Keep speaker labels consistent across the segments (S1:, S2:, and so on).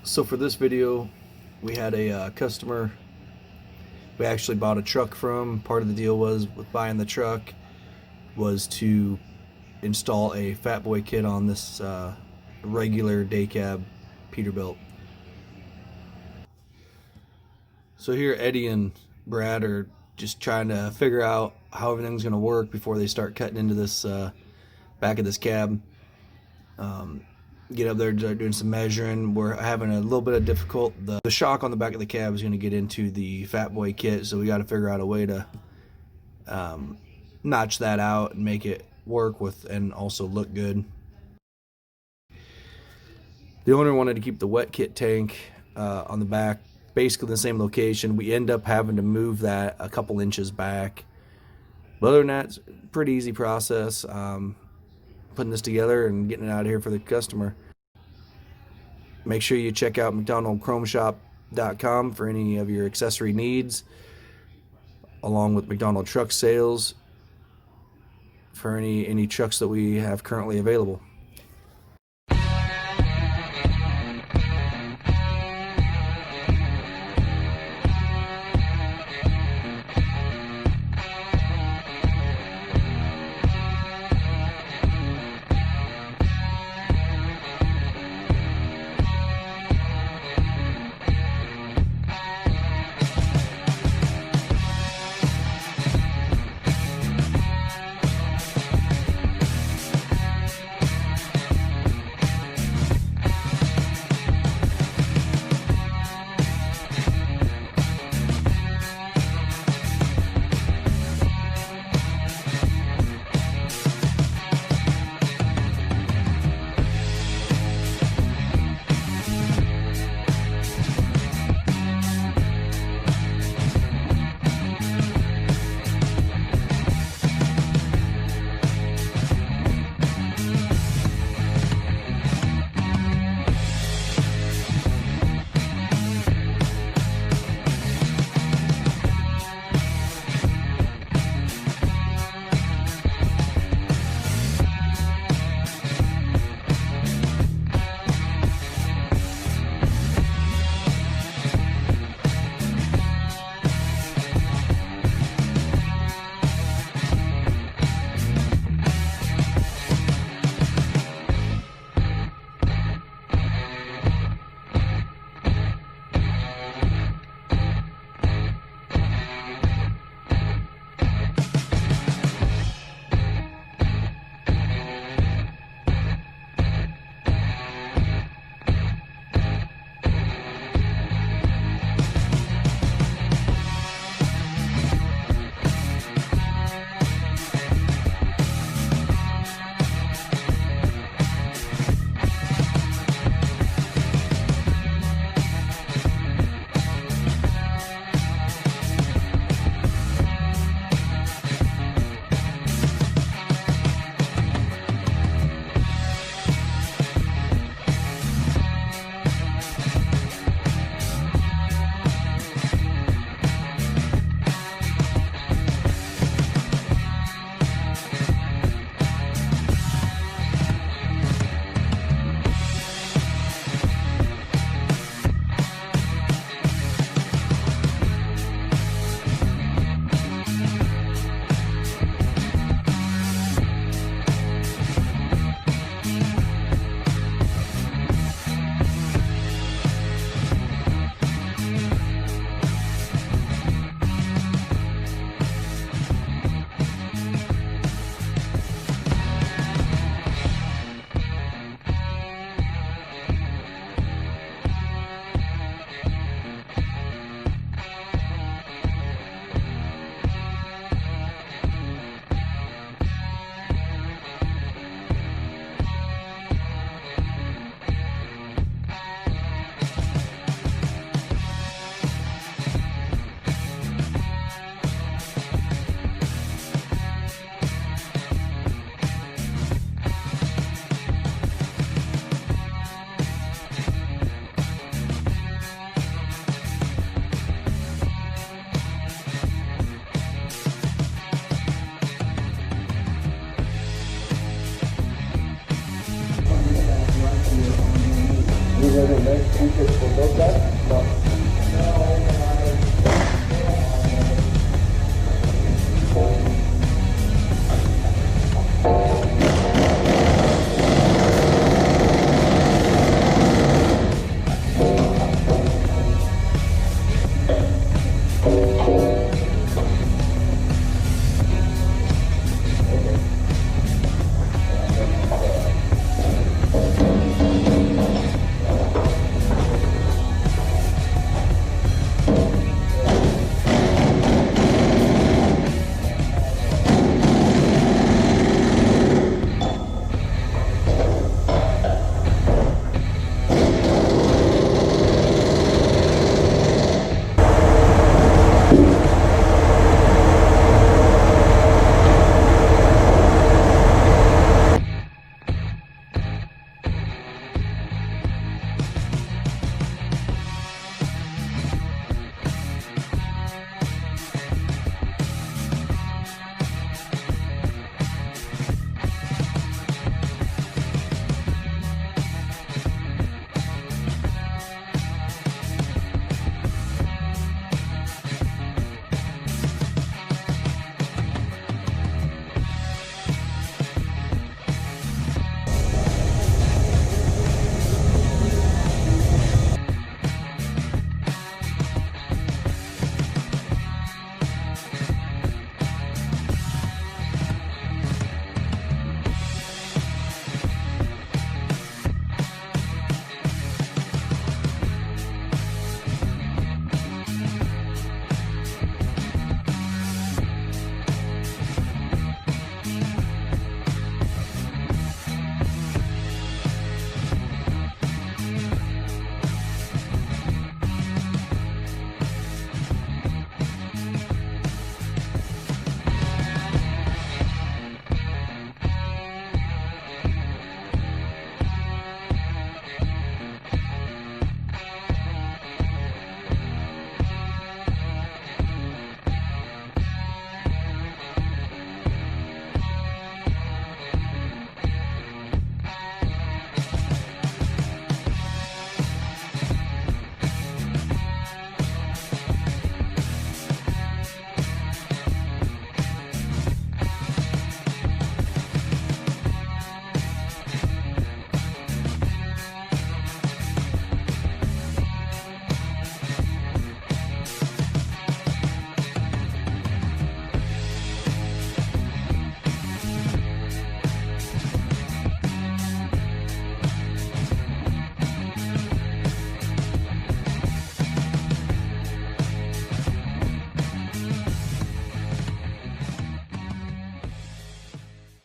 S1: So for this video, we had a customer we actually bought a truck from. Part of the deal was with buying the truck was to install a Fatboy kit on this regular day cab Peterbilt. So here Eddie and Brad are just trying to figure out how everything's going to work before they start cutting into this back of this cab. Get up there, doing some measuring. We're having a little bit of difficult. The shock on the back of the cab is going to get into the Fatboy kit, so we got to figure out a way to notch that out and make it work with and also look good. The owner wanted to keep the wet kit tank on the back basically the same location. We end up having to move that a couple inches back, but other than that, it's a pretty easy process. Putting this together and getting it out of here for the customer. Make sure you check out McDonaldChromeShop.com for any of your accessory needs, along with McDonald truck sales for any trucks that we have currently available.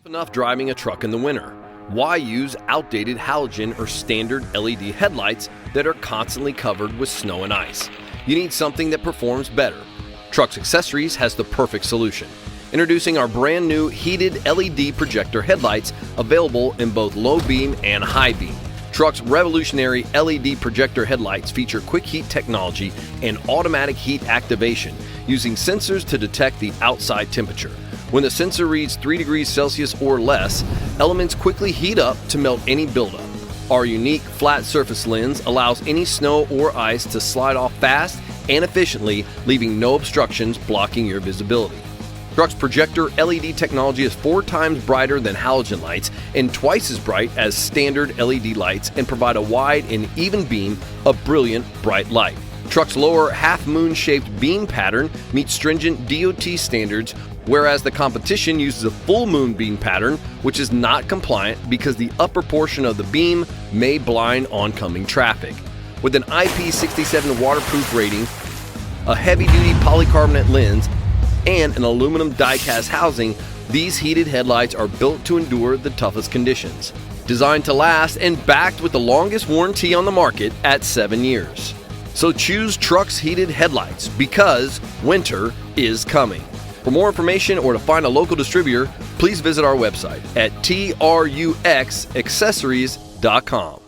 S2: Enough driving a truck in the winter. Why use outdated halogen or standard LED headlights that are constantly covered with snow and ice? You need something that performs better. Trucks Accessories has the perfect solution. Introducing our brand new heated LED projector headlights, available in both low beam and high beam. Truck's revolutionary LED projector headlights feature quick heat technology and automatic heat activation, using sensors to detect the outside temperature. When the sensor reads 3 degrees Celsius or less, elements quickly heat up to melt any buildup. Our unique flat surface lens allows any snow or ice to slide off fast and efficiently, leaving no obstructions blocking your visibility. Truck's projector LED technology is 4 times brighter than halogen lights and twice as bright as standard LED lights, and provide a wide and even beam of brilliant bright light. Truck's lower half-moon shaped beam pattern meets stringent DOT standards, whereas the competition uses a full moon beam pattern, which is not compliant because the upper portion of the beam may blind oncoming traffic. With an IP67 waterproof rating, a heavy-duty polycarbonate lens, and an aluminum die-cast housing, these heated headlights are built to endure the toughest conditions. Designed to last and backed with the longest warranty on the market at 7 years. So choose Trucks heated headlights, because winter is coming. For more information or to find a local distributor, please visit our website at truxaccessories.com.